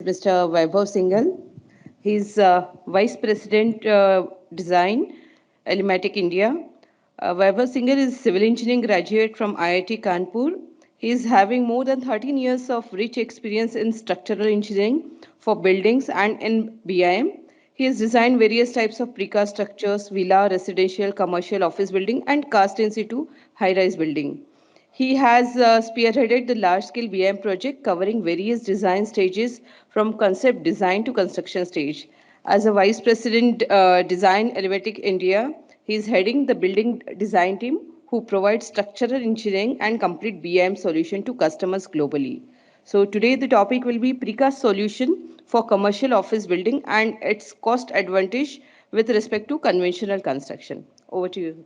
Mr. Vaibhav Singhal. He's Vice President Design, Elematic India. Vaibhav Singhal is civil engineering graduate from IIT Kanpur. He is having more than 13 years of rich experience in structural engineering for buildings and in BIM. He has designed various types of precast structures, villa, residential, commercial, office building, and cast in situ high-rise building. He has spearheaded the large-scale BIM project covering various design stages from concept design to construction stage. As a Vice President Design Elematic India, he is heading the building design team who provides structural engineering and complete BIM solution to customers globally. So today the topic will be precast solution for commercial office building and its cost advantage with respect to conventional construction. Over to you.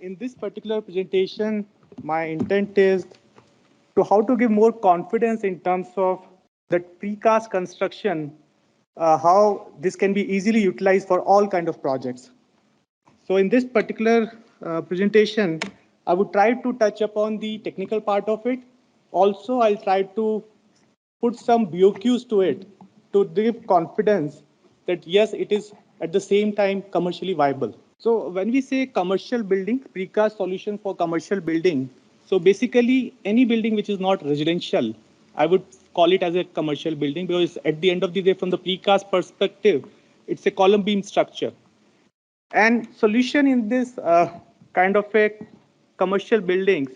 In this particular presentation, my intent is to how to give more confidence in terms of that precast construction, how this can be easily utilized for all kind of projects. So in this particular presentation, I would try to touch upon the technical part of it. Also, I'll try to put some BOQs to it to give confidence that yes, it is at the same time commercially viable. So when we say commercial building, precast solution for commercial building, so basically any building which is not residential, I would call it as a commercial building because at the end of the day, from the precast perspective, it's a column beam structure. And solution in this kind of a commercial buildings,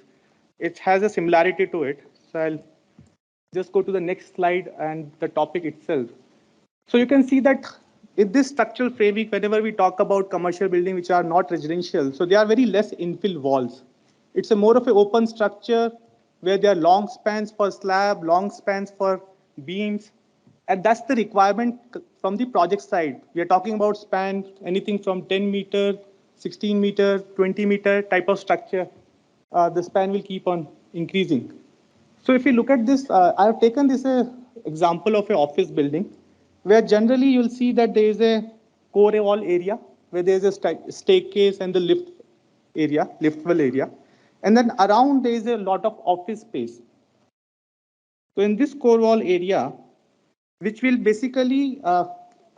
it has a similarity to it. So I'll just go to the next slide and the topic itself. So you can see that in this structural framework, whenever we talk about commercial building which are not residential, so they are very less infill walls. It's a more of an open structure where there are long spans for slab, long spans for beams, and that's the requirement from the project side. We are talking about span anything from 10 meter, 16 meter, 20 meter type of structure. The span will keep on increasing. So if you look at this, I have taken this example of an office building where generally you'll see that there is a core wall area where there is a staircase and the lift area, lift well area. And then around there is a lot of office space. So in this core wall area, which will basically,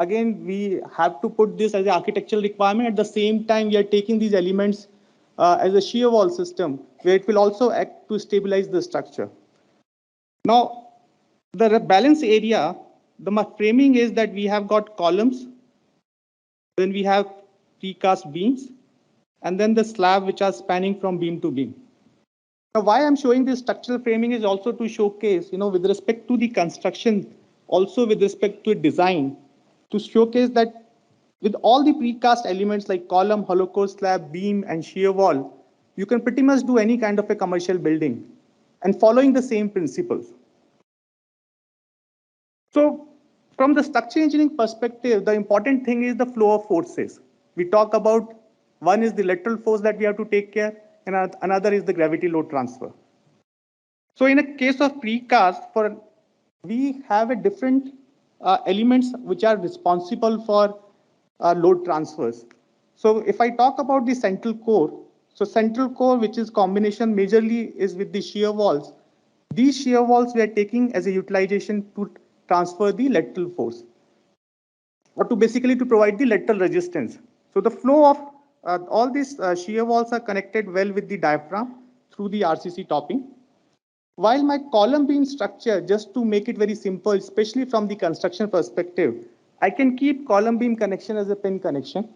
again, we have to put this as an architectural requirement. At the same time, we are taking these elements as a shear wall system, where it will also act to stabilize the structure. Now, the balance area, the framing is that we have got columns, then we have precast beams, and then the slab which are spanning from beam to beam. Now, why I'm showing this structural framing is also to showcase, with respect to the construction, also with respect to design, to showcase that with all the precast elements like column, hollow core slab, beam, and shear wall, you can pretty much do any kind of a commercial building and following the same principles. So from the structure engineering perspective, the important thing is the flow of forces. We talk about one is the lateral force that we have to take care, and another is the gravity load transfer. So in a case of precast, we have a different elements which are responsible for load transfers. So if I talk about the central core, so central core, which is combination majorly is with the shear walls. These shear walls we are taking as a utilization to transfer the lateral force, or to basically to provide the lateral resistance. So the flow of all these shear walls are connected well with the diaphragm through the RCC topping. While my column beam structure, just to make it very simple, especially from the construction perspective, I can keep column beam connection as a pin connection.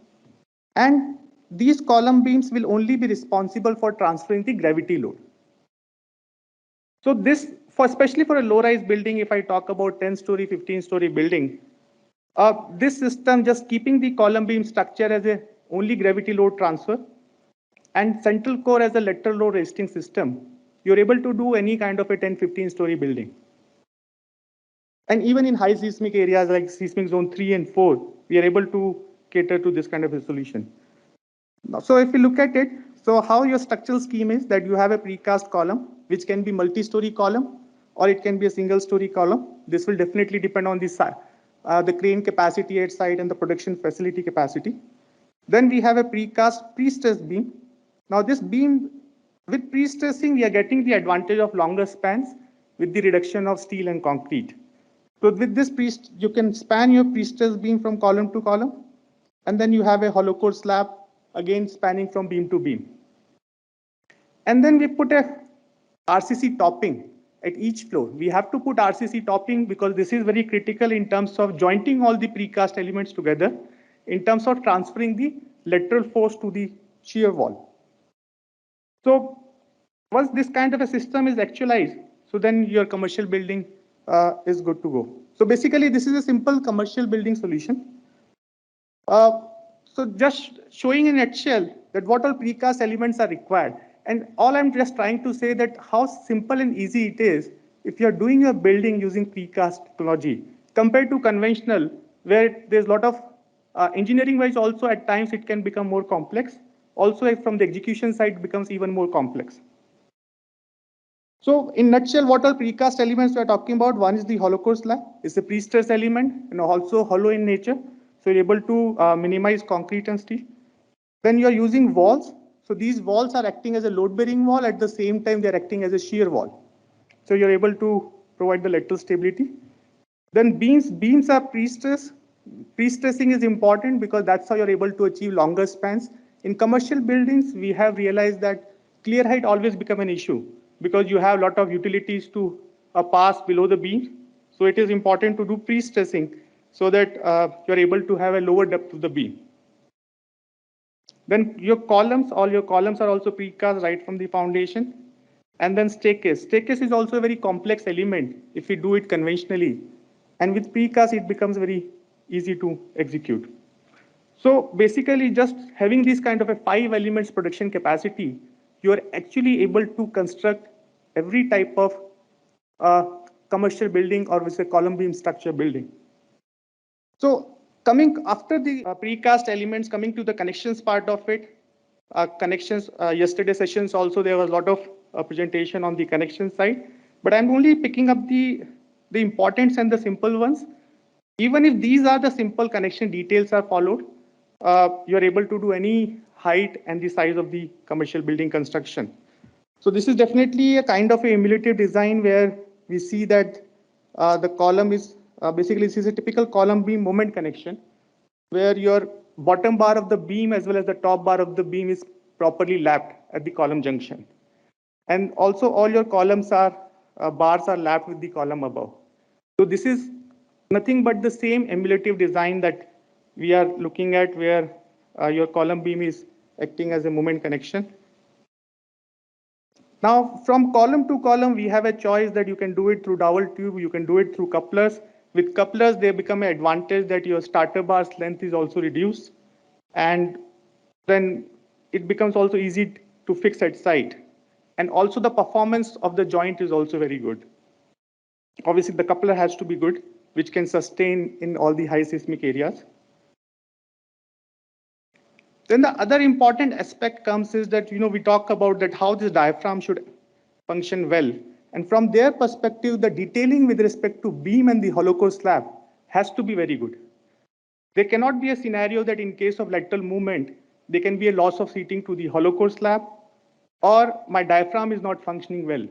And these column beams will only be responsible for transferring the gravity load. So this, especially for a low-rise building, if I talk about 10-story, 15-story building, this system just keeping the column beam structure as a only gravity load transfer and central core as a lateral load resisting system, you're able to do any kind of a 10-15-story building. And even in high seismic areas like seismic zone 3 and 4, we are able to cater to this kind of a solution. So if you look at it, so how your structural scheme is that you have a precast column, which can be multi-story column, or it can be a single-story column. This will definitely depend on the crane capacity at site and the production facility capacity. Then we have a precast pre-stressed beam. Now this beam, with pre-stressing, we are getting the advantage of longer spans with the reduction of steel and concrete. So with this priest, you can span your priestess beam from column to column, and then you have a hollow core slab again spanning from beam to beam. And then we put a RCC topping at each floor. We have to put RCC topping because this is very critical in terms of jointing all the precast elements together, in terms of transferring the lateral force to the shear wall. So once this kind of a system is actualized, so then your commercial building is good to go. So basically, this is a simple commercial building solution. Uh, so just showing in a nutshell that what all precast elements are required. And all I'm just trying to say that how simple and easy it is if you're doing your building using precast technology compared to conventional, where there's a lot of engineering wise also at times it can become more complex. Also from the execution side becomes even more complex. So in nutshell, what all precast elements we are talking about? One is the hollow core slab. It's a pre-stress element and also hollow in nature. So you're able to minimize concrete and steel. Then you're using walls. So these walls are acting as a load-bearing wall. At the same time, they're acting as a shear wall. So you're able to provide the lateral stability. Then beams are pre-stress. Pre-stressing is important because that's how you're able to achieve longer spans. In commercial buildings, we have realized that clear height always become an issue because you have a lot of utilities to pass below the beam. So it is important to do pre-stressing so that you're able to have a lower depth of the beam. Then your columns, all your columns are also precast right from the foundation. And then staircase. Staircase is also a very complex element if we do it conventionally. And with precast, it becomes very easy to execute. So basically, just having this kind of a 5 elements production capacity, you are actually able to construct every type of uh, commercial building or with a column beam structure building. So coming after the precast elements, coming to the connections part of it, connections, yesterday sessions also there was a lot of presentation on the connection side, but I'm only picking up the importance and the simple ones. Even if these are the simple connection details are followed, you're able to do any height and the size of the commercial building construction. So this is definitely a kind of a emulative design where we see that the column is basically this is a typical column beam moment connection where your bottom bar of the beam as well as the top bar of the beam is properly lapped at the column junction. And also all your columns are bars are lapped with the column above. So this is nothing but the same emulative design that we are looking at where your column beam is acting as a moment connection. Now, from column to column, we have a choice that you can do it through dowel tube, you can do it through couplers. With couplers, they become an advantage that your starter bar's length is also reduced. And then it becomes also easy to fix at site. And also the performance of the joint is also very good. Obviously, the coupler has to be good, which can sustain in all the high seismic areas. Then the other important aspect comes is that, we talk about that how this diaphragm should function well. And from their perspective, the detailing with respect to beam and the hollow core slab has to be very good. There cannot be a scenario that in case of lateral movement, there can be a loss of seating to the hollow core slab or my diaphragm is not functioning well.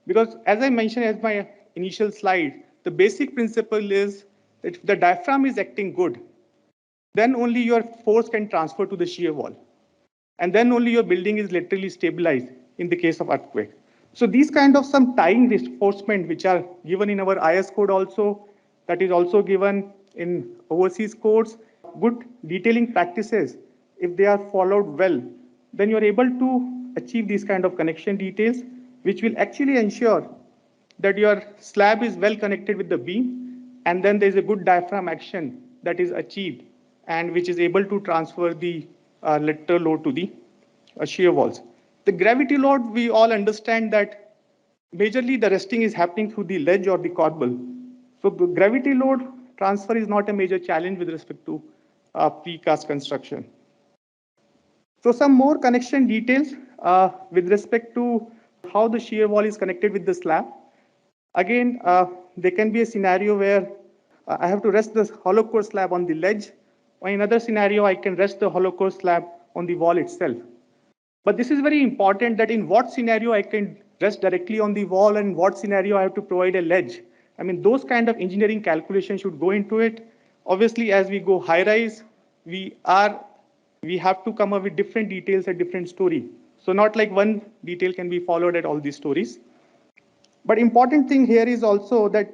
Because as I mentioned as my initial slide, the basic principle is that if the diaphragm is acting good, then only your force can transfer to the shear wall. And then only your building is literally stabilized in the case of earthquake. So these kind of some tying reinforcement which are given in our IS code also, that is also given in overseas codes, good detailing practices, if they are followed well, then you are able to achieve these kind of connection details, which will actually ensure that your slab is well connected with the beam, and then there is a good diaphragm action that is achieved and which is able to transfer the lateral load to the shear walls. The gravity load, we all understand that majorly the resting is happening through the ledge or the corbel. So the gravity load transfer is not a major challenge with respect to precast construction. So some more connection details with respect to how the shear wall is connected with the slab. Again, there can be a scenario where I have to rest the hollow core slab on the ledge, or in another scenario, I can rest the hollow core slab on the wall itself. But this is very important that in what scenario I can rest directly on the wall and what scenario I have to provide a ledge. I mean, those kind of engineering calculations should go into it. Obviously, as we go high rise, we are we have to come up with different details at different story. So not like one detail can be followed at all these stories. But important thing here is also that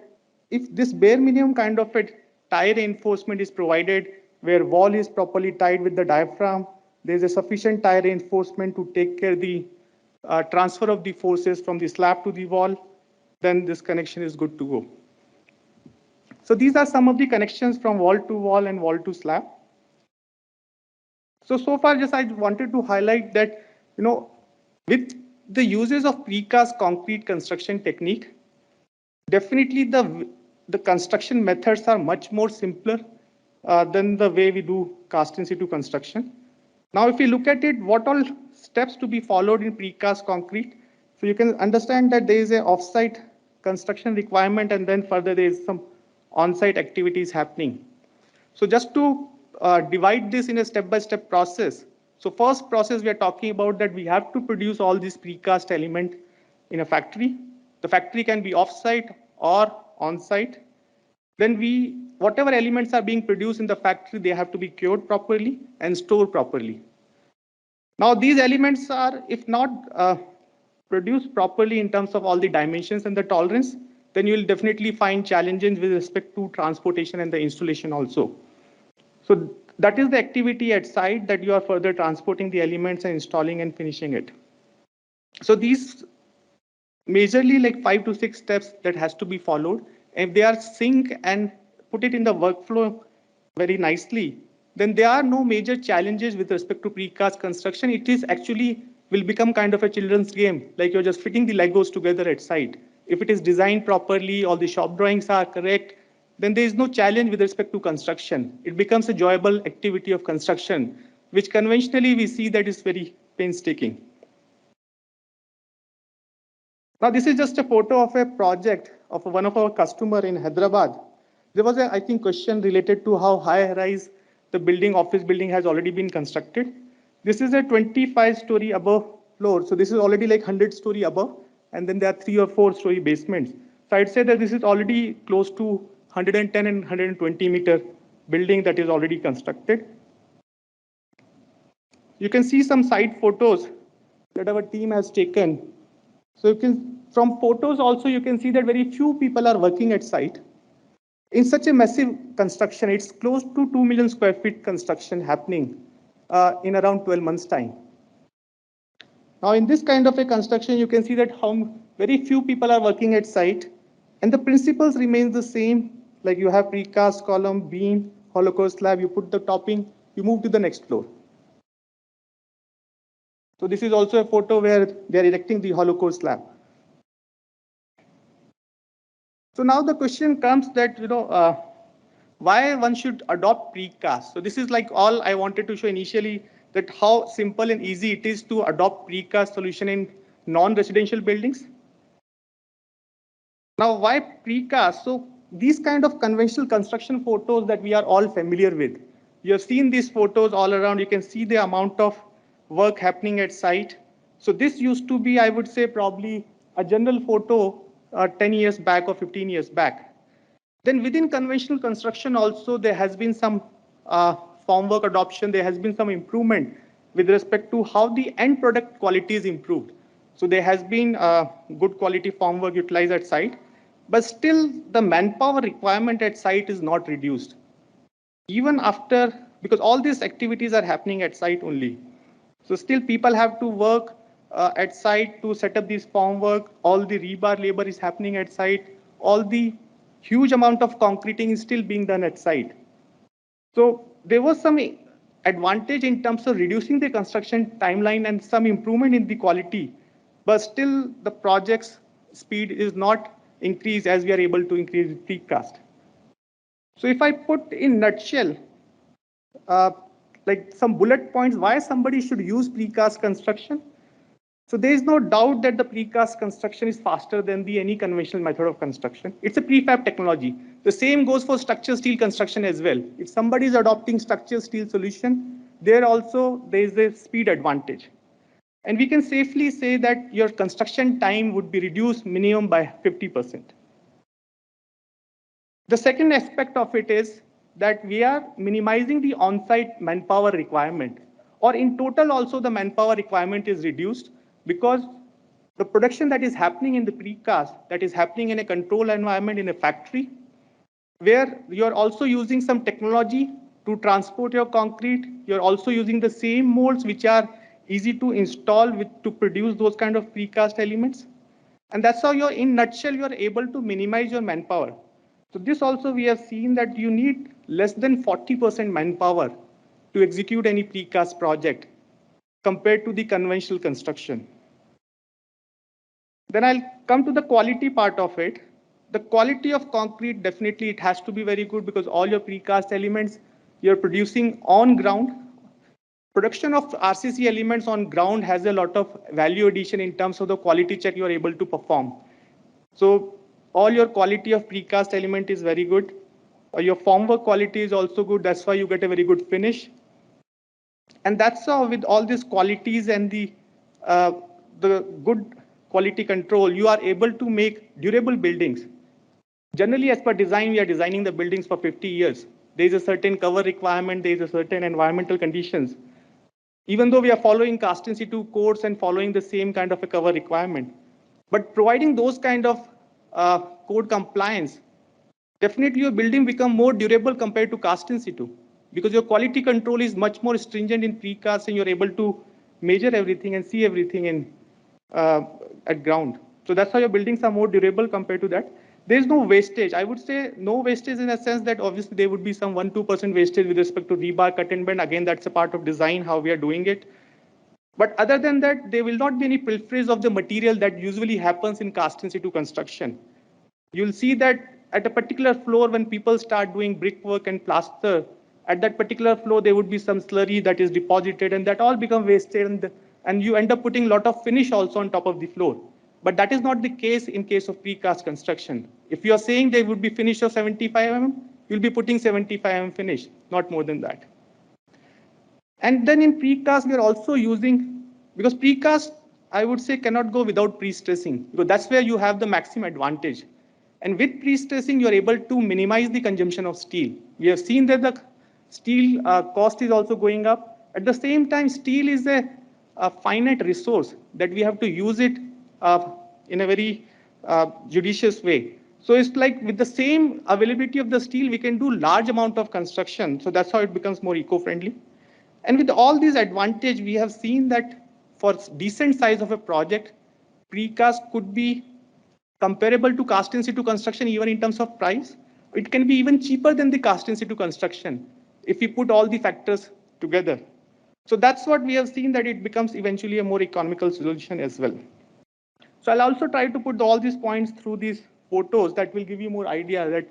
if this bare minimum kind of a tie reinforcement is provided, where wall is properly tied with the diaphragm, there is a sufficient tie reinforcement to take care the transfer of the forces from the slab to the wall, then this connection is good to go. So these are some of the connections from wall to wall and wall to slab. So far, just I wanted to highlight that, with the uses of precast concrete construction technique, definitely the construction methods are much more simpler than the way we do cast in situ construction. Now, if you look at it, what all steps to be followed in precast concrete? So you can understand that there is a off-site construction requirement, and then further there is some on-site activities happening. So just to divide this in a step-by-step process. So first process we are talking about that we have to produce all these precast element in a factory. The factory can be off-site or on-site. Then whatever elements are being produced in the factory, they have to be cured properly and stored properly. Now these elements are, if not produced properly in terms of all the dimensions and the tolerance, then you will definitely find challenges with respect to transportation and the installation also. So that is the activity at site that you are further transporting the elements and installing and finishing it. So these majorly like 5 to 6 steps that has to be followed. If they are sync and put it in the workflow very nicely, then there are no major challenges with respect to precast construction. It is actually will become kind of a children's game, like you're just fitting the Legos together at site. If it is designed properly, all the shop drawings are correct, then there is no challenge with respect to construction. It becomes a enjoyable activity of construction, which conventionally we see that is very painstaking. Now, this is just a photo of a project of one of our customer in Hyderabad. There was a, I think, question related to how high rise the building, office building has already been constructed. This is a 25-story above floor. So this is already like 100-story above. And then there are 3 or 4-story basements. So I'd say that this is already close to 110 and 120-meter building that is already constructed. You can see some site photos that our team has taken. So you can, from photos also, you can see that very few people are working at site. In such a massive construction, it's close to 2 million square feet construction happening in around 12 months' time. Now, in this kind of a construction, you can see that how very few people are working at site, and the principles remain the same. Like you have precast column, beam, hollow core slab, you put the topping, you move to the next floor. So this is also a photo where they are erecting the hollow core slab. So now the question comes that, why one should adopt precast. So this is like all I wanted to show initially, that how simple and easy it is to adopt precast solution in non-residential buildings. Now, why precast? So these kind of conventional construction photos that we are all familiar with. You have seen these photos all around. You can see the amount of work happening at site. So this used to be, I would say, probably a general photo 10 years back or 15 years back. Then within conventional construction also, there has been some formwork adoption. There has been some improvement with respect to how the end product quality is improved. So there has been good quality formwork utilized at site, but still the manpower requirement at site is not reduced. Even after, because all these activities are happening at site only. So still people have to work at site to set up this formwork. All the rebar labor is happening at site. All the huge amount of concreting is still being done at site. So there was some advantage in terms of reducing the construction timeline and some improvement in the quality, but still the project's speed is not increased as we are able to increase precast. So if I put in nutshell, uh, like some bullet points, why somebody should use precast construction. So there is no doubt that the precast construction is faster than the any conventional method of construction. It's a prefab technology. The same goes for structural steel construction as well. If somebody is adopting structural steel solution, there also there is a speed advantage. And we can safely say that your construction time would be reduced minimum by 50%. The second aspect of it is that we are minimizing the on-site manpower requirement, or in total also the manpower requirement is reduced because the production that is happening in the precast, that is happening in a controlled environment in a factory, where you're also using some technology to transport your concrete. You're also using the same molds which are easy to install to produce those kind of precast elements. And that's how you're, in nutshell, you're able to minimize your manpower. So this also we have seen that you need less than 40% manpower to execute any precast project compared to the conventional construction. Then I'll come to the quality part of it. The quality of concrete, definitely it has to be very good because all your precast elements you're producing on ground. Production of RCC elements on ground has a lot of value addition in terms of the quality check you are able to perform. So all your quality of precast element is very good. Your formwork quality is also good. That's why you get a very good finish. And that's how with all these qualities and the good quality control, you are able to make durable buildings. Generally, as per design, we are designing the buildings for 50 years. There is a certain cover requirement, there is a certain environmental conditions. Even though we are following cast in situ codes and following the same kind of a cover requirement. But providing those kind of code compliance, definitely your building become more durable compared to cast in situ because your quality control is much more stringent in precast and you're able to measure everything and see everything in at ground. So that's how your buildings are more durable compared to that. There is no wastage. I would say no wastage in a sense that obviously there would be some 1-2% wastage with respect to rebar, cut and bend. Again, that's a part of design, how we are doing it. But other than that, there will not be any pilferage of the material that usually happens in cast in situ construction. You'll see that at a particular floor, when people start doing brickwork and plaster, at that particular floor, there would be some slurry that is deposited and that all become wasted and you end up putting a lot of finish also on top of the floor. But that is not the case in case of precast construction. If you are saying there would be finish of 75 mm, you'll be putting 75 mm finish, not more than that. And then in precast, we are also using, because precast, I would say, cannot go without pre-stressing, because that's where you have the maximum advantage. And with pre-stressing, you're able to minimize the consumption of steel. We have seen that the steel cost is also going up. At the same time, steel is a finite resource that we have to use it in a very judicious way. So it's like with the same availability of the steel, we can do large amount of construction. So that's how it becomes more eco-friendly. And with all these advantages, we have seen that for decent size of a project, precast could be comparable to cast in situ construction even in terms of price. It can be even cheaper than the cast in situ construction if we put all the factors together. So that's what we have seen, that it becomes eventually a more economical solution as well. So I'll also try to put all these points through these photos that will give you more idea that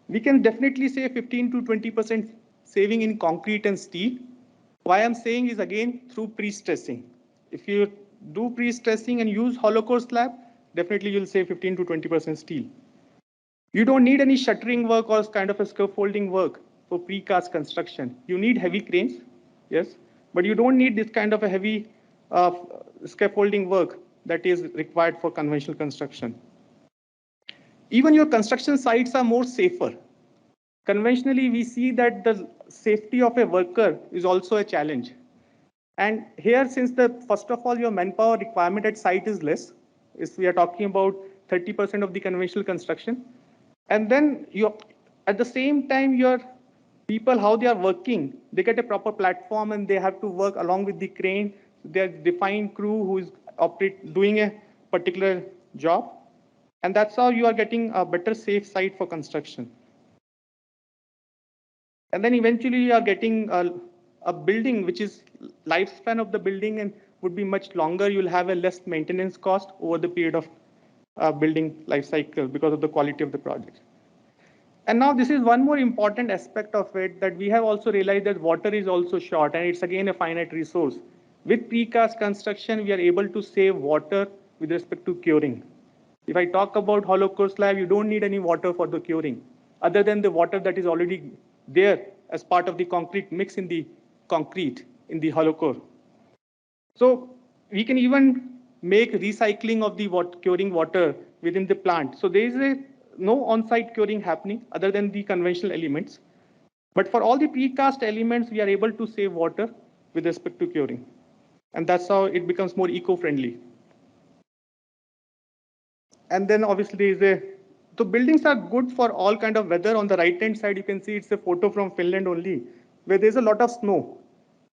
we can definitely say 15 to 20% saving in concrete and steel. Why I'm saying is again through pre-stressing. If you do pre-stressing and use hollow core slab, definitely you'll save 15 to 20% steel. You don't need any shuttering work or kind of a scaffolding work for precast construction. You need heavy cranes, yes, but you don't need this kind of a heavy uh, scaffolding work that is required for conventional construction. Even your construction sites are more safer. Conventionally, we see that the safety of a worker is also a challenge. And here, since first of all, your manpower requirement at site is less, if we are talking about 30% of the conventional construction, and then at the same time, your people, how they are working, they get a proper platform and they have to work along with the crane. They are defined crew who is doing a particular job. And that's how you are getting a better safe site for construction. And then eventually you are getting a building which is lifespan of the building and would be much longer. You'll have a less maintenance cost over the period of building life cycle because of the quality of the project. And now this is one more important aspect of it, that we have also realized that water is also short and it's again a finite resource. With precast construction, we are able to save water with respect to curing. If I talk about hollow core slab, you don't need any water for the curing, other than the water that is already there as part of the concrete mix in the concrete in the hollow core. So we can even make recycling of the curing water within the plant. So there is a no on-site curing happening other than the conventional elements. But for all the precast elements, we are able to save water with respect to curing. And that's how it becomes more eco-friendly. And then obviously there is a, the buildings are good for all kind of weather. On the right-hand side, you can see it's a photo from Finland only, where there's a lot of snow.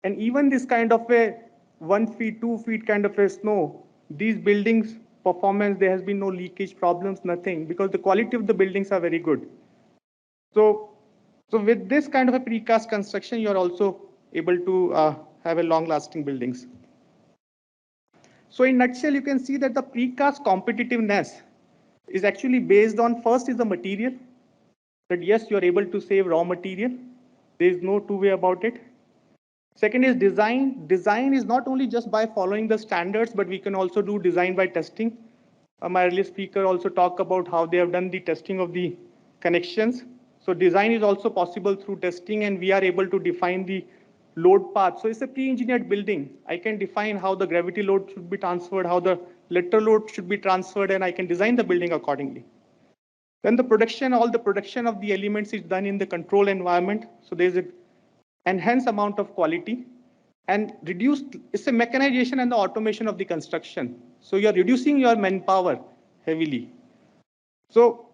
And even this kind of a 1 feet, 2 feet kind of a snow, these buildings performance, there has been no leakage problems, nothing, because the quality of the buildings are very good. So, so with this kind of a precast construction, you are also able to have a long-lasting buildings. So in nutshell, you can see that the precast competitiveness is actually based on, first is the material, that yes, you are able to save raw material. There is no two way about it. Second is design. Design is not only just by following the standards, but we can also do design by testing. My earlier speaker also talked about how they have done the testing of the connections. So design is also possible through testing, and we are able to define the load path. So it's a pre-engineered building. I can define how the gravity load should be transferred, how the lateral load should be transferred, and I can design the building accordingly. Then the production, all the production of the elements is done in the control environment. So there's an enhanced amount of quality and reduced, it's a mechanization and the automation of the construction. So you're reducing your manpower heavily. So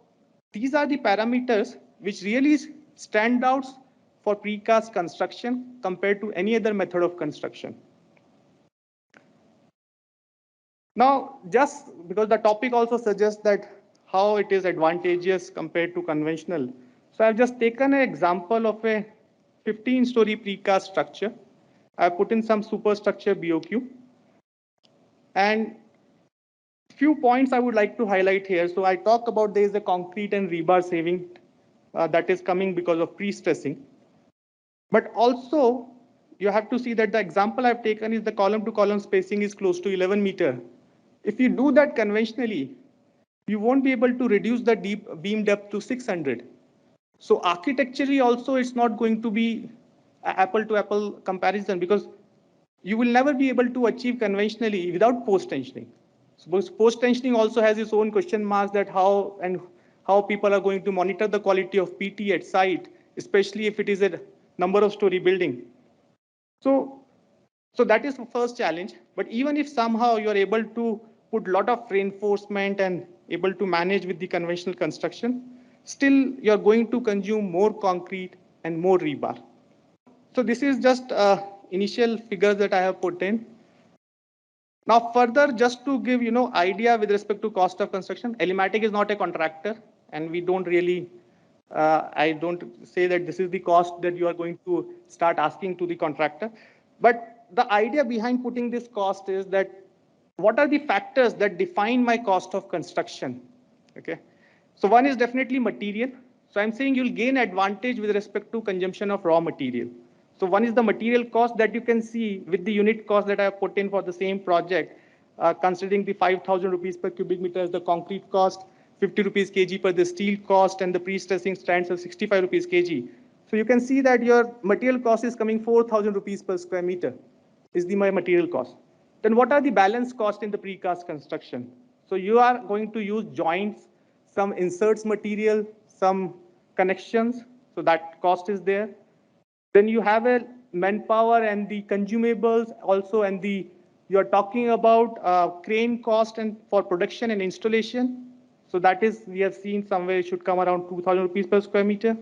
these are the parameters which really stand out for precast construction compared to any other method of construction. Now, just because the topic also suggests that how it is advantageous compared to conventional. So I've just taken an example of a 15-story precast structure. I put in some superstructure BOQ. And few points I would like to highlight here. So I talk about there is a concrete and rebar saving that is coming because of pre-stressing. But also, you have to see that the example I've taken is the column to column spacing is close to 11 meter. If you do that conventionally, you won't be able to reduce the deep beam depth to 600. So architecturally also, it's not going to be apple to apple comparison, because you will never be able to achieve conventionally without post-tensioning. Suppose post-tensioning also has its own question marks, that how people are going to monitor the quality of PT at site, especially if it is a number of story building. So, so that is the first challenge. But even if somehow you are able to put a lot of reinforcement and able to manage with the conventional construction, still you're going to consume more concrete and more rebar. So this is just initial figures that I have put in. Now further, just to give idea with respect to cost of construction, Elematic is not a contractor, and we don't really, I don't say that this is the cost that you are going to start asking to the contractor. But the idea behind putting this cost is that what are the factors that define my cost of construction? Okay. So one is definitely material. So I'm saying you'll gain advantage with respect to consumption of raw material. So one is the material cost that you can see with the unit cost that I have put in for the same project, considering the 5,000 rupees per cubic meter as the concrete cost, 50 rupees kg per the steel cost, and the pre-stressing stands at 65 rupees kg. So you can see that your material cost is coming 4,000 rupees per square meter is my material cost. Then what are the balance cost in the precast construction? So you are going to use joints, some inserts material, some connections. So that cost is there. Then you have a manpower and the consumables also, and you're talking about crane cost and for production and installation. So that is, we have seen somewhere it should come around 2,000 rupees per square meter.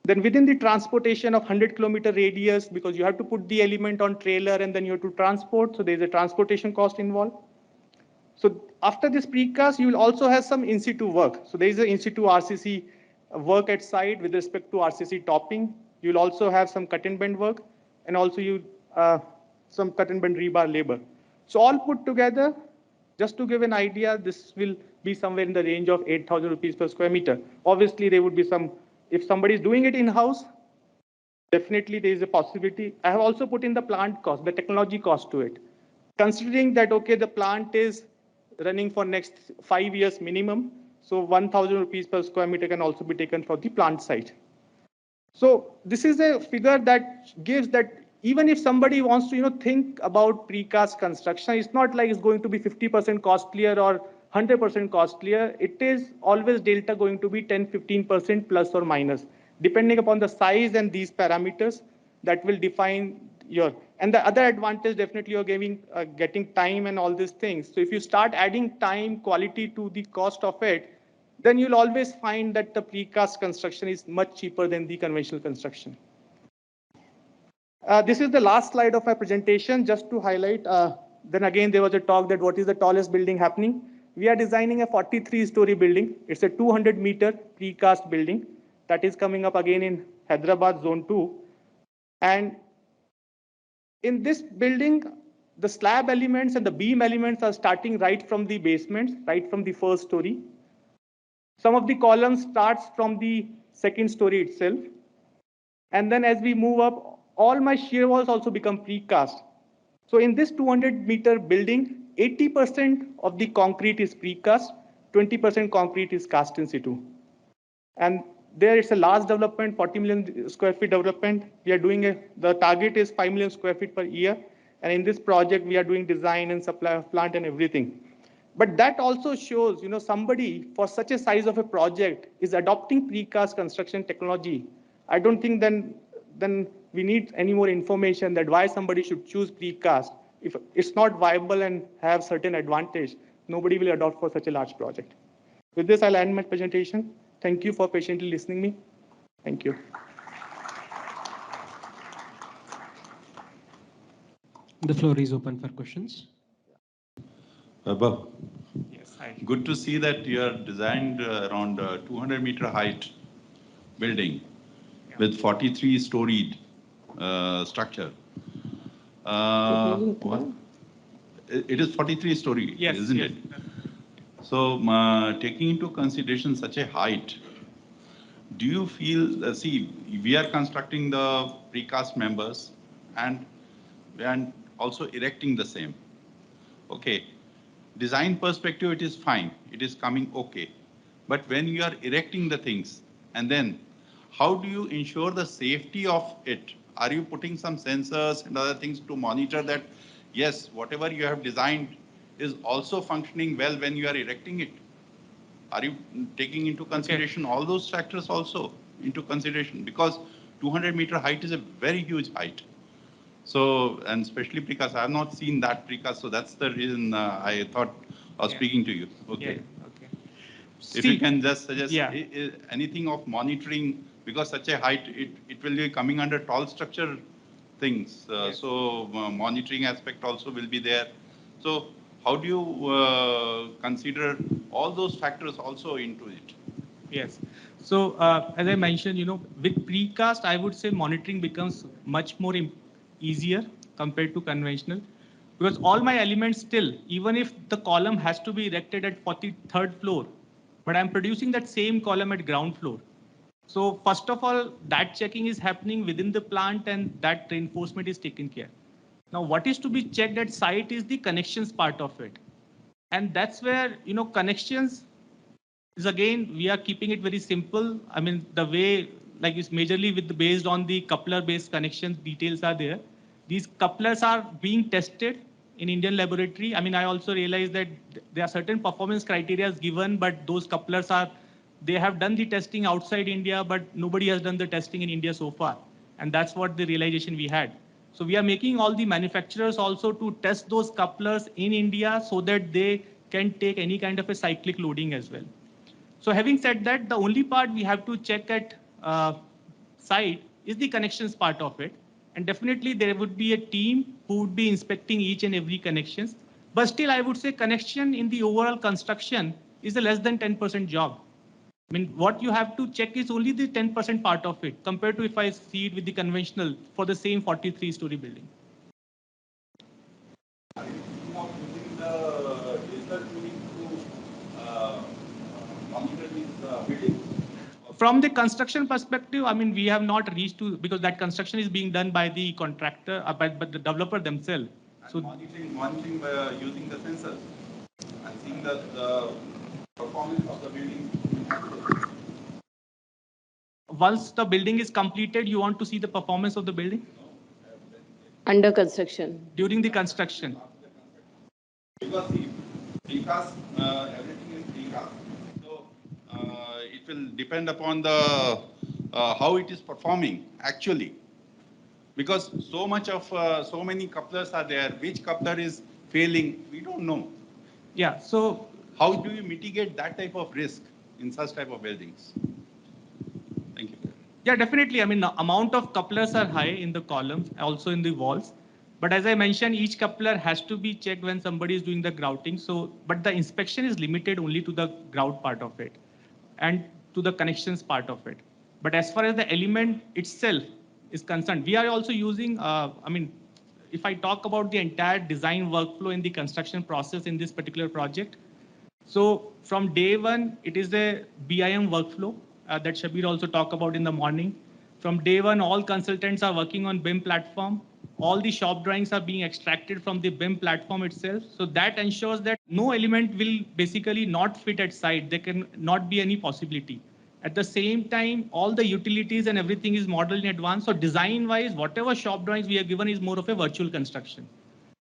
Then within the transportation of 100-kilometer radius, because you have to put the element on trailer and then you have to transport. So there's a transportation cost involved. So after this precast, you will also have some in situ work. So there is an in situ RCC work at site with respect to RCC topping. You'll also have some cut and bend work, and also some cut and bend rebar labor. So all put together, just to give an idea, this will be somewhere in the range of 8,000 rupees per square meter. Obviously, there would be some, if somebody is doing it in-house, definitely there is a possibility. I have also put in the plant cost, the technology cost to it. Considering that, okay, the plant is running for next 5 years minimum, so 1,000 rupees per square meter can also be taken for the plant site. So this is a figure that gives that even if somebody wants to think about precast construction, it's not like it's going to be 50% costlier or 100% costlier, it is always delta going to be 10-15% plus or minus, depending upon the size and these parameters that will define your. And the other advantage, definitely you're getting time and all these things. So if you start adding time, quality to the cost of it, then you'll always find that the precast construction is much cheaper than the conventional construction. This is the last slide of my presentation, just to highlight. Then again, there was a talk that what is the tallest building happening. We are designing a 43-story building. It's a 200-meter precast building that is coming up again in Hyderabad Zone 2. And in this building, the slab elements and the beam elements are starting right from the basement, right from the first story. Some of the columns starts from the second story itself. And then as we move up, all my shear walls also become precast. So in this 200-meter building, 80% of the concrete is precast, 20% concrete is cast in situ. And there it's a large development, 40 million square feet development. We are doing the target is 5 million square feet per year. And in this project, we are doing design and supply of plant and everything. But that also shows, somebody for such a size of a project is adopting precast construction technology. I don't think then we need any more information that why somebody should choose precast. If it's not viable and have certain advantage, nobody will adopt for such a large project. With this, I'll end my presentation. Thank you for patiently listening me. Thank you. The floor is open for questions. Vaibhav, Yes, hi. good to see that you are designed around 200-meter height building with 43-storied structure. It is 43-story, Yes, isn't yes. it? So, taking into consideration such a height, do you feel, see, we are constructing the precast members and also erecting the same. Okay. Design perspective, it is fine. It is coming okay. But when you are erecting the things, and then how do you ensure the safety of it? Are you putting some sensors and other things to monitor that, yes, whatever you have designed is also functioning well when you are erecting it? Are you taking into consideration all those factors also into consideration? Because 200-meter height is a very huge height. So, and especially precast, I have not seen that precast, so that's the reason I thought of speaking to you. Okay. Yeah, okay. If you can just suggest Yeah. anything of monitoring, because such a height, it will be coming under tall structure things. Yes. So monitoring aspect also will be there. So how do you consider all those factors also into it? Yes. So as I mentioned, with precast, I would say monitoring becomes much more easier compared to conventional, because all my elements still, even if the column has to be erected at 43rd floor, but I'm producing that same column at ground floor. So first of all, that checking is happening within the plant and that reinforcement is taken care. Now, what is to be checked at site is the connections part of it. And that's where, connections is again, we are keeping it very simple. I mean, the way, like it's majorly based on the coupler based connections details are there. These couplers are being tested in Indian laboratory. I mean, I also realize that there are certain performance criteria given, but those couplers they have done the testing outside India, but nobody has done the testing in India so far. And that's what the realization we had. So we are making all the manufacturers also to test those couplers in India so that they can take any kind of a cyclic loading as well. So having said that, the only part we have to check at site is the connections part of it. And definitely there would be a team who would be inspecting each and every connections. But still, I would say connection in the overall construction is a less than 10% job. I mean, what you have to check is only the 10% part of it compared to if I see it with the conventional for the same 43-story building. Using the digital tooling to monitor these buildings? From the construction perspective, I mean, we have not reached to, because that construction is being done by the contractor, by the developer themselves. So monitoring by using the sensors and seeing the performance of the building. Once the building is completed, you want to see the performance of the building? Under construction. During the construction. Because see, because everything is precast. So it will depend upon the how it is performing actually. Because so much of so many couplers are there. Which coupler is failing? We don't know. Yeah. So How do you mitigate that type of risk in such type of buildings? Thank you. yeah, definitely. I mean, the amount of couplers are high in the columns, also in the walls. But as I mentioned, each coupler has to be checked when somebody is doing the grouting. So, but the inspection is limited only to the grout part of it and to the connections part of it. But as far as the element itself is concerned, we are also using, I mean, if I talk about the entire design workflow in the construction process in this particular project, so from day one, it is the BIM workflow that Shabir also talked about in the morning. From day one, all consultants are working on BIM platform. All the shop drawings are being extracted from the BIM platform itself. So that ensures that no element will basically not fit at site. There can not be any possibility. At the same time, all the utilities and everything is modeled in advance. So design-wise, whatever shop drawings we have given is more of a virtual construction.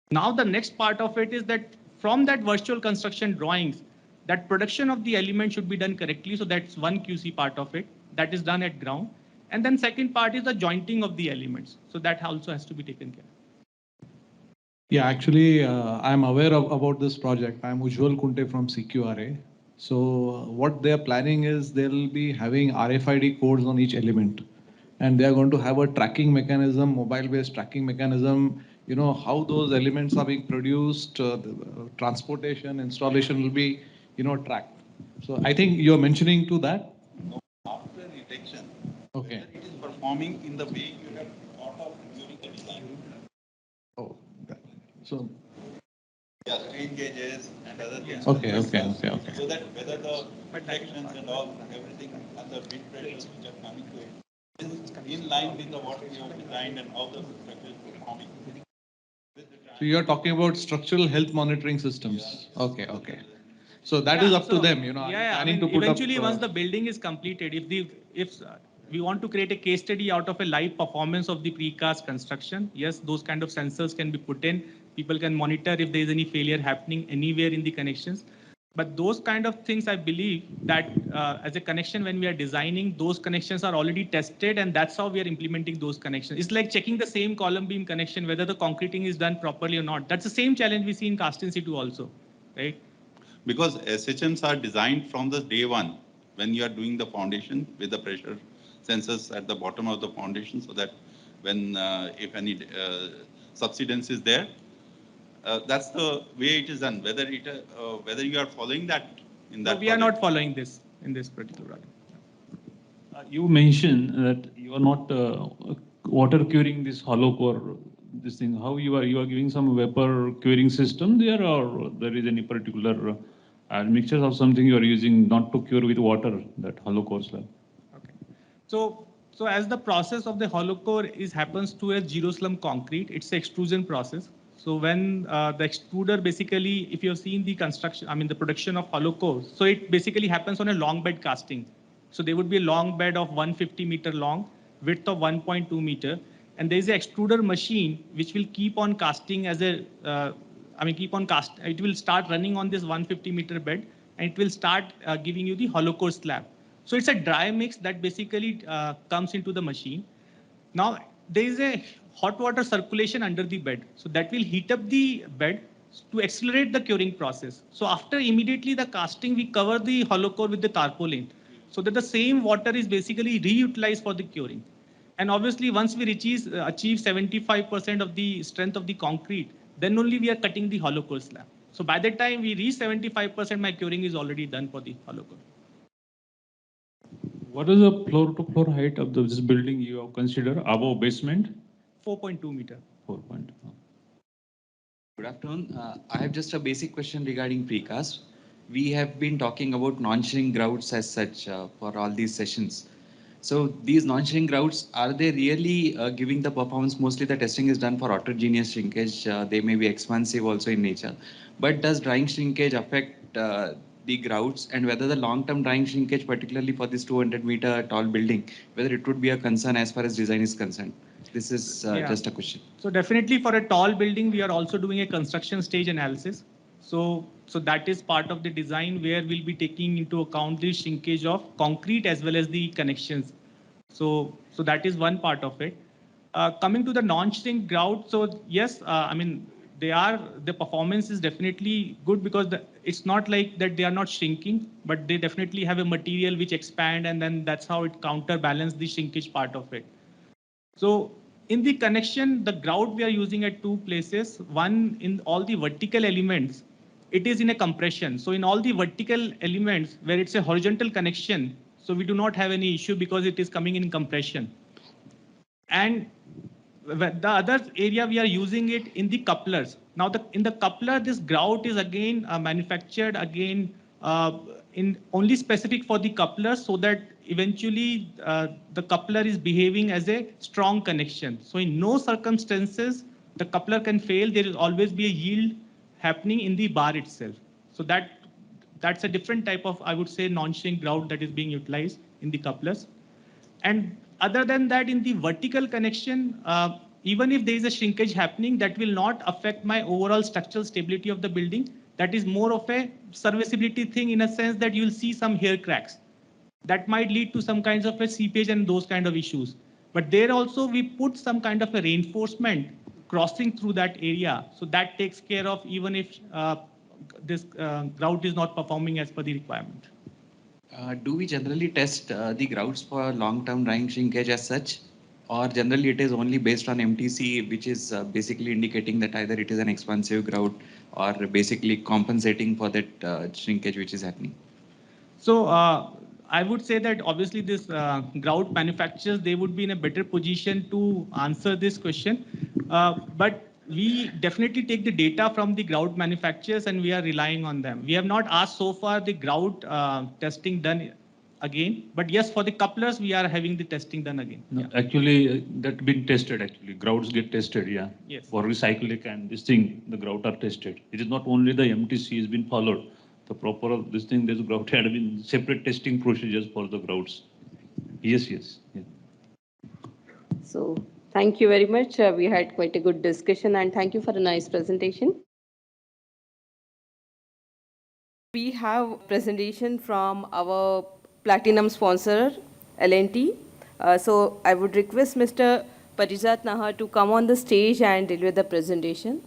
Now the next part of it is that from that virtual construction drawings, that production of the element should be done correctly. So that's one QC part of it that is done at ground. And then second part is the jointing of the elements. So that also has to be taken care of. Yeah, actually, I'm aware about this project. I'm Ujjwal Kunte from CQRA. So what they're planning is they'll be having RFID codes on each element, and they are going to have a tracking mechanism, mobile-based tracking mechanism. You know how those elements are being produced, the transportation, installation will be, tracked. So I think you're mentioning to that. After erection, Okay. whether it is performing in the way you have thought of during the design. Oh, so Yeah, strain gauges and other things. okay. So that whether the protections and all, everything and the bit pressures which are coming to it is in line with the what we have designed and how the structure is performing. So you're talking about structural health monitoring systems. Okay. So that Yeah, is up to so, them, Are you yeah, I planning mean, to put up? eventually once the building is completed, if we want to create a case study out of a live performance of the precast construction, yes, those kind of sensors can be put in. People can monitor if there is any failure happening anywhere in the connections. But those kind of things, I believe that as a connection, when we are designing, those connections are already tested, and that's how we are implementing those connections. It's like checking the same column beam connection, whether the concreting is done properly or not. That's the same challenge we see in cast in situ also, right? Because SHMs are designed from the day one when you are doing the foundation with the pressure sensors at the bottom of the foundation, so that when if any subsidence is there, that's the way it is done. Whether you are following that in No, that we are project. not following this in this particular project. You mentioned that you are not water curing this hollow core, this thing. How you are giving some vapor curing system there, or there is any particular mixtures of something you are using not to cure with water that hollow core slab? Okay. So as the process of the hollow core is happens to a zero slump concrete, it's an extrusion process. So when the extruder basically, if you have seen the construction, I mean the production of hollow core, so it basically happens on a long bed casting. So there would be a long bed of 150-meter long, width of 1.2 meter, and there is an extruder machine which will keep on casting as a, keep on cast. It will start running on this 150-meter bed, and it will start giving you the hollow core slab. So it's a dry mix that basically comes into the machine. Now there is a hot water circulation under the bed, so that will heat up the bed to accelerate the curing process. So after immediately the casting, we cover the hollow core with the tarpaulin, so that the same water is basically reutilized for the curing. And obviously, once we achieve 75% of the strength of the concrete, then only we are cutting the hollow core slab. So by the time we reach 75%, my curing is already done for the hollow core. What is the floor to floor height of this building you have considered above basement? 4.2 meter. 4 point. Good afternoon. I have just a basic question regarding precast. We have been talking about non-shrink grouts as such for all these sessions. So these non-shrink grouts, are they really giving the performance? Mostly the testing is done for heterogeneous shrinkage. They may be expansive also in nature. But does drying shrinkage affect the grouts, and whether the long-term drying shrinkage, particularly for this 200-meter tall building, whether it would be a concern as far as design is concerned? This is Yeah. just a question. So definitely for a tall building, we are also doing a construction stage analysis. So So that is part of the design where we'll be taking into account the shrinkage of concrete as well as the connections. So that is one part of it. Coming to the non-shrink grout, so yes, I mean, the performance is definitely good because it's not like that they are not shrinking, but they definitely have a material which expand, and then that's how it counterbalance the shrinkage part of it. So in the connection, the grout we are using at two places. One, in all the vertical elements, it is in a compression. So in all the vertical elements where it's a horizontal connection, so we do not have any issue because it is coming in compression. And the other area we are using it in the couplers. Now in the coupler, this grout is again manufactured again in only specific for the couplers, so that eventually the coupler is behaving as a strong connection. So in no circumstances the coupler can fail. There will always be a yield happening in the bar itself. So that's a different type of, I would say, non-shrink grout that is being utilized in the couplers. And other than that, in the vertical connection, even if there is a shrinkage happening, that will not affect my overall structural stability of the building. That is more of a serviceability thing, in a sense that you'll see some hair cracks. That might lead to some kinds of a seepage and those kind of issues. But there also we put some kind of a reinforcement crossing through that area. So that takes care of even if this grout is not performing as per the requirement. Do we generally test the grouts for long-term drying shrinkage as such? Or generally it is only based on MTC, which is basically indicating that either it is an expansive grout or basically compensating for that shrinkage which is happening? So I would say that obviously this grout manufacturers, they would be in a better position to answer this question. But we definitely take the data from the grout manufacturers and we are relying on them. We have not asked so far the grout testing done again. But yes, for the couplers, we are having the testing done again. No, Yeah. actually, that been tested actually. Grouts get tested, yeah. Yes. For recycling and this thing, the grout are tested. It is not only the MTC has been followed. The proper this thing, this grout had been separate testing procedures for the grouts. Yes, yes. Yeah. So thank you very much. We had quite a good discussion and thank you for a nice presentation. We have presentation from our platinum sponsor, L&T. So I would request Mr. Parijat Nahar to come on the stage and deliver the presentation.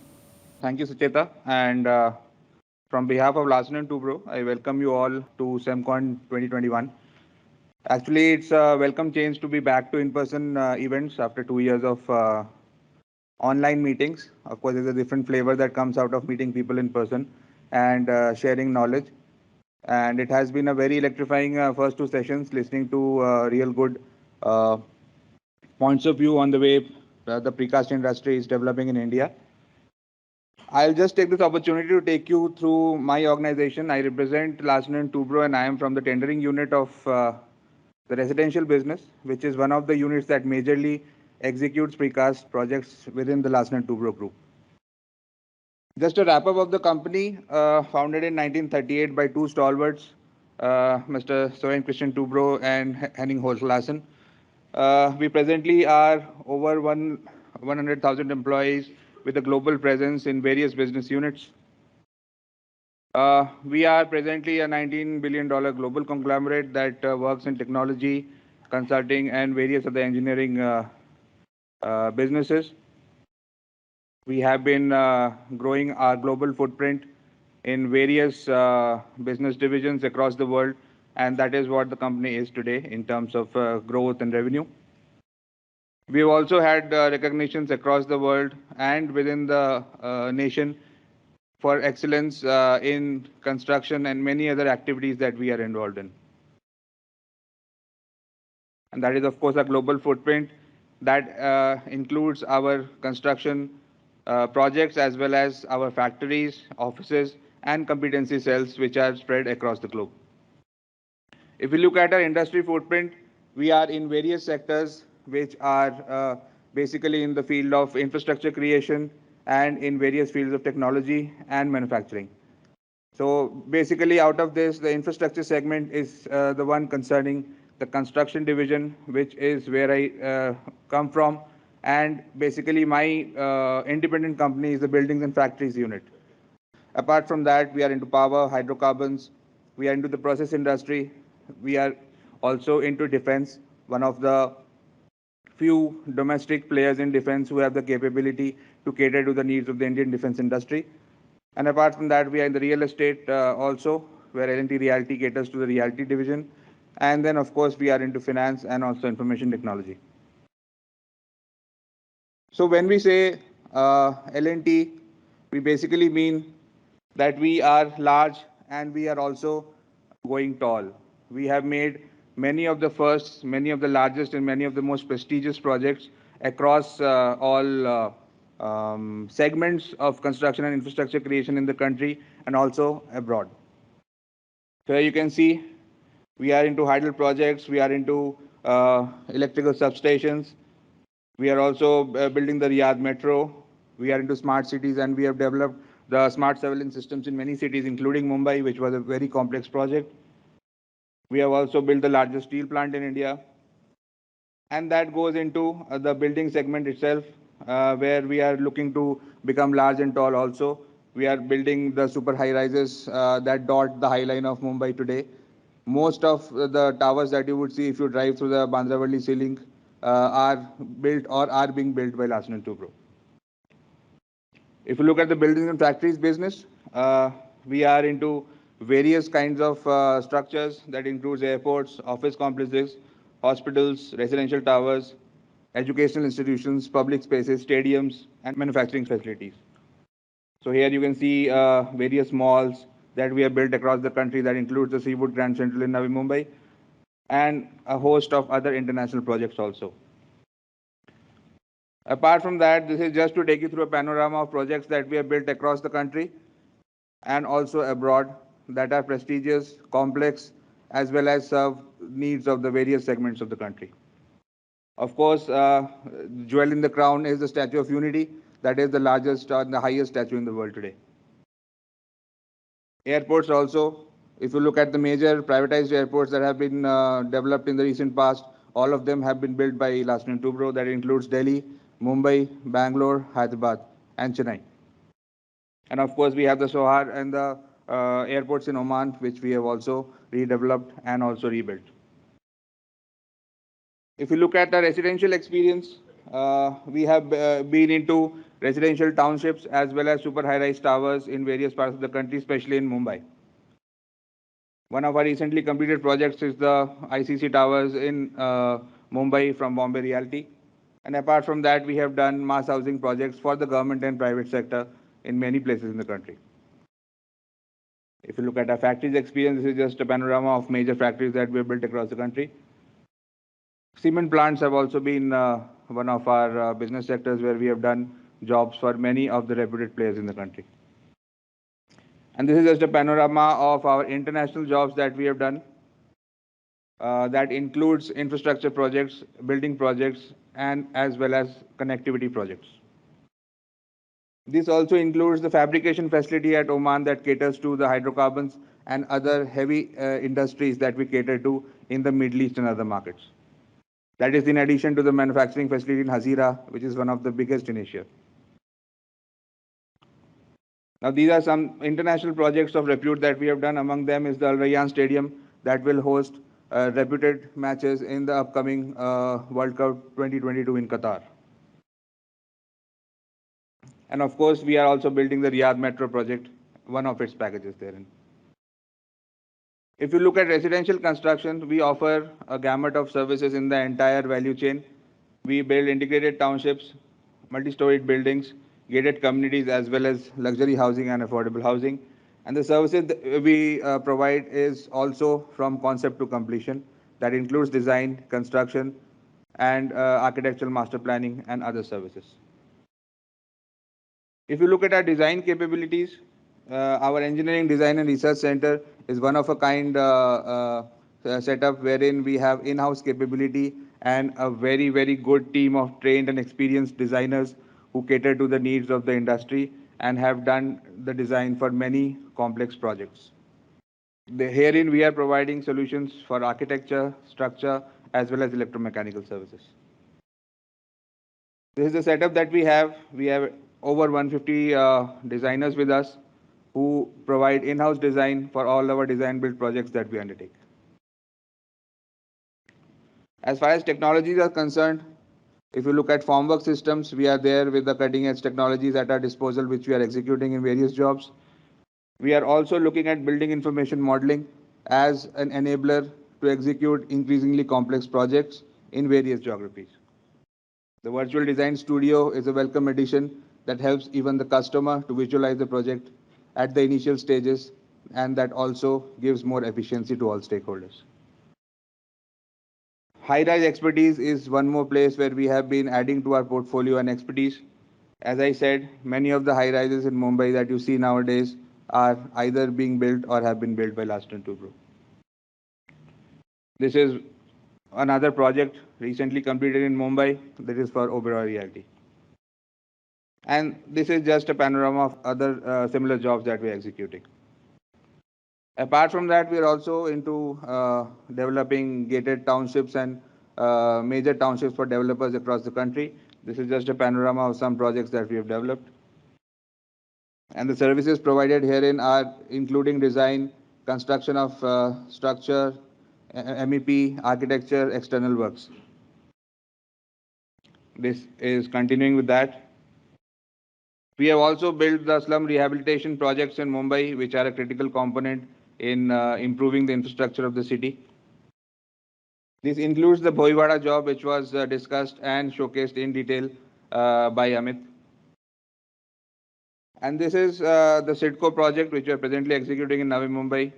Thank you, Sucheta. And from behalf of Larsen and Toubro, I welcome you all to SEMCON 2021. Actually, it's a welcome change to be back to in-person events after 2 years of online meetings. Of course, there's a different flavor that comes out of meeting people in person and sharing knowledge. And it has been a very electrifying first two sessions, listening to real good points of view on the way the precast industry is developing in India. I'll just take this opportunity to take you through my organization. I represent Larsen and Toubro, and I am from the tendering unit of the residential business, which is one of the units that majorly executes precast projects within the Larsen and Toubro group. Just a wrap up of the company, founded in 1938 by two stalwarts, Mr. Soren Christian Toubro and Henning Holst Larsen. We presently are over 100,000 employees with a global presence in various business units. We are presently a $19 billion global conglomerate that works in technology, consulting, and various other engineering businesses. We have been growing our global footprint in various business divisions across the world, and that is what the company is today in terms of growth and revenue. We've also had recognitions across the world and within the nation for excellence in construction and many other activities that we are involved in. And that is, of course, a global footprint that includes our construction projects as well as our factories, offices, and competency cells, which are spread across the globe. If we look at our industry footprint, we are in various sectors which are basically in the field of infrastructure creation and in various fields of technology and manufacturing. So basically out of this, the infrastructure segment is the one concerning the construction division, which is where I come from. And basically my independent company is the buildings and factories unit. Apart from that, we are into power, hydrocarbons, we are into the process industry, we are also into defense, one of the few domestic players in defense who have the capability to cater to the needs of the Indian defense industry. And apart from that, we are in the real estate also, where L&T Realty caters to the realty division. And then, of course, we are into finance and also information technology. So when we say L&T, we basically mean that we are large and we are also going tall. We have made many of the firsts, many of the largest, and many of the most prestigious projects across all segments of construction and infrastructure creation in the country and also abroad. So here you can see we are into hydel projects, we are into electrical substations, we are also building the Riyadh Metro. We are into smart cities, and we have developed the smart surveillance systems in many cities, including Mumbai, which was a very complex project. We have also built the largest steel plant in India. And that goes into the building segment itself, where we are looking to become large and tall also. We are building the super high rises that dot the high line of Mumbai today. Most of the towers that you would see if you drive through the Bandra-Worli sea link are built or are being built by Larsen& Toubro. If you look at the buildings and factories business, we are into various kinds of structures that includes airports, office complexes, hospitals, residential towers, educational institutions, public spaces, stadiums, and manufacturing facilities. So here you can see various malls that we have built across the country that includes the Seawood Grand Central in Navi Mumbai and a host of other international projects also. Apart from that, this is just to take you through a panorama of projects that we have built across the country and also abroad that are prestigious, complex, as well as serve needs of the various segments of the country. Of course, jewel in the crown is the Statue of Unity. That is the largest and the highest statue in the world today. Airports also, if you look at the major privatized airports that have been developed in the recent past, all of them have been built by Larsen& Toubro. That includes Delhi, Mumbai, Bangalore, Hyderabad, and Chennai. And of course, we have the Sohar and the airports in Oman, which we have also redeveloped and also rebuilt. If you look at the residential experience, we have been into residential townships as well as super high-rise towers in various parts of the country, especially in Mumbai. One of our recently completed projects is the ICC towers in Mumbai from Bombay Realty. And apart from that, we have done mass housing projects for the government and private sector in many places in the country. If you look at our factories experience, this is just a panorama of major factories that we have built across the country. Cement plants have also been one of our business sectors where we have done jobs for many of the reputed players in the country. And this is just a panorama of our international jobs that we have done. That includes infrastructure projects, building projects, and as well as connectivity projects. This also includes the fabrication facility at Oman that caters to the hydrocarbons and other heavy industries that we cater to in the Middle East and other markets. That is in addition to the manufacturing facility in Hazira, which is one of the biggest in Asia. Now, these are some international projects of repute that we have done. Among them is the Al Rayyan Stadium that will host reputed matches in the upcoming World Cup 2022 in Qatar. And of course, we are also building the Riyadh Metro project, one of its packages therein. If you look at residential construction, we offer a gamut of services in the entire value chain. We build integrated townships, multi-storied buildings, gated communities, as well as luxury housing and affordable housing. And the services that we provide is also from concept to completion. That includes design, construction, and architectural master planning and other services. If you look at our design capabilities, our engineering design and research center is one of a kind setup wherein we have in-house capability and a very, very good team of trained and experienced designers who cater to the needs of the industry and have done the design for many complex projects. Herein, we are providing solutions for architecture, structure, as well as electromechanical services. This is the setup that we have. We have over 150 designers with us who provide in-house design for all our design build projects that we undertake. As far as technologies are concerned, if you look at formwork systems, we are there with the cutting edge technologies at our disposal, which we are executing in various jobs. We are also looking at building information modeling as an enabler to execute increasingly complex projects in various geographies. The virtual design studio is a welcome addition that helps even the customer to visualize the project at the initial stages, and that also gives more efficiency to all stakeholders. High-rise expertise is one more place where we have been adding to our portfolio and expertise. As I said, many of the high-rises in Mumbai that you see nowadays are either being built or have been built by Larsen & Toubro. This is another project recently completed in Mumbai that is for Oberoi Realty. And this is just a panorama of other similar jobs that we are executing. Apart from that, we are also into developing gated townships and major townships for developers across the country. This is just a panorama of some projects that we have developed. And the services provided herein are including design, construction of structure, MEP, architecture, external works. This is continuing with that. We have also built the slum rehabilitation projects in Mumbai, which are a critical component in improving the infrastructure of the city. This includes the Bhoiwada job, which was discussed and showcased in detail by Amit. And this is the CIDCO project, which we are presently executing in Navi Mumbai.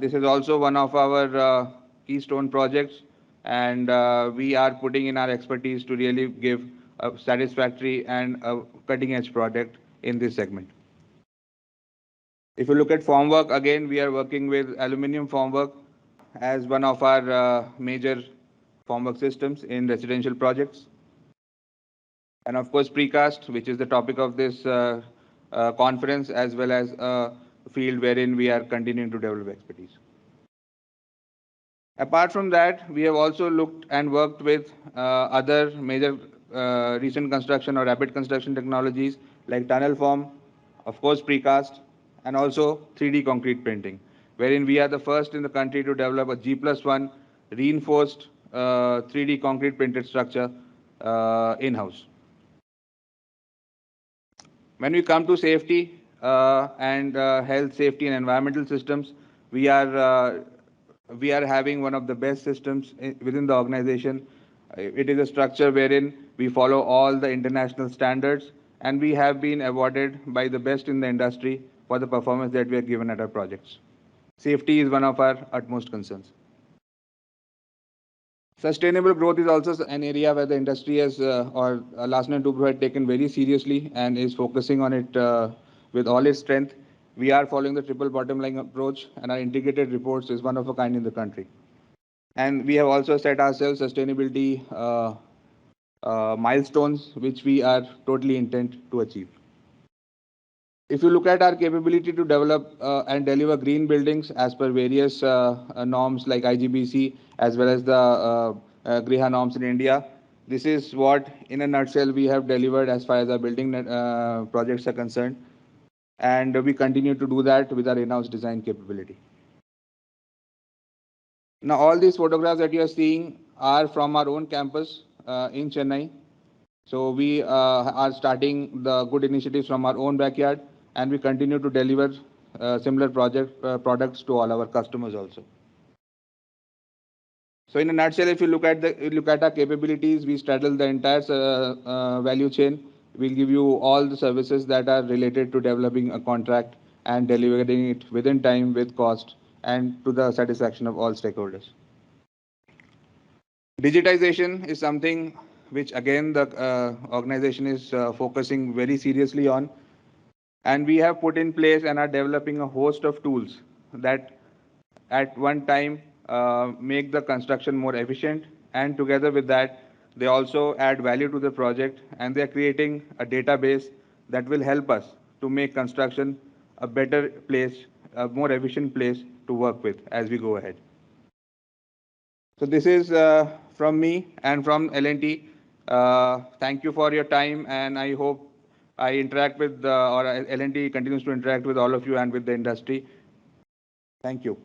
This is also one of our keystone projects, and we are putting in our expertise to really give a satisfactory and a cutting-edge product in this segment. If you look at formwork, again, we are working with aluminium formwork as one of our major formwork systems in residential projects. And of course, precast, which is the topic of this conference, as well as a field wherein we are continuing to develop expertise. Apart from that, we have also looked and worked with other major recent construction or rapid construction technologies like tunnel form, of course, precast, and also 3D concrete printing, wherein we are the first in the country to develop a G+1 reinforced 3D concrete printed structure in-house. When we come to safety and health, safety, and environmental systems, we are having one of the best systems within the organization. It is a structure wherein we follow all the international standards, and we have been awarded by the best in the industry for the performance that we have given at our projects. Safety is one of our utmost concerns. Sustainable growth is also an area where the industry has, or Larsen & Toubro had taken very seriously and is focusing on it with all its strength. We are following the triple bottom line approach, and our integrated reports is one of a kind in the country. And we have also set ourselves sustainability milestones, which we are totally intent to achieve. If you look at our capability to develop and deliver green buildings as per various norms like IGBC as well as the GRIHA norms in India, this is what, in a nutshell, we have delivered as far as our building projects are concerned. And we continue to do that with our in-house design capability. Now, all these photographs that you are seeing are from our own campus in Chennai. So we are starting the good initiatives from our own backyard, and we continue to deliver similar products to all our customers also. So in a nutshell, if you look at our capabilities, we straddle the entire value chain. We'll give you all the services that are related to developing a contract and delivering it within time, with cost, and to the satisfaction of all stakeholders. Digitization is something which, again, the organization is focusing very seriously on. And we have put in place and are developing a host of tools that at one time make the construction more efficient, and together with that, they also add value to the project, and they are creating a database that will help us to make construction a better place, a more efficient place to work with as we go ahead. So this is from me and from L&T. Thank you for your time, and I hope I interact with, or L&T continues to interact with all of you and with the industry. Thank you.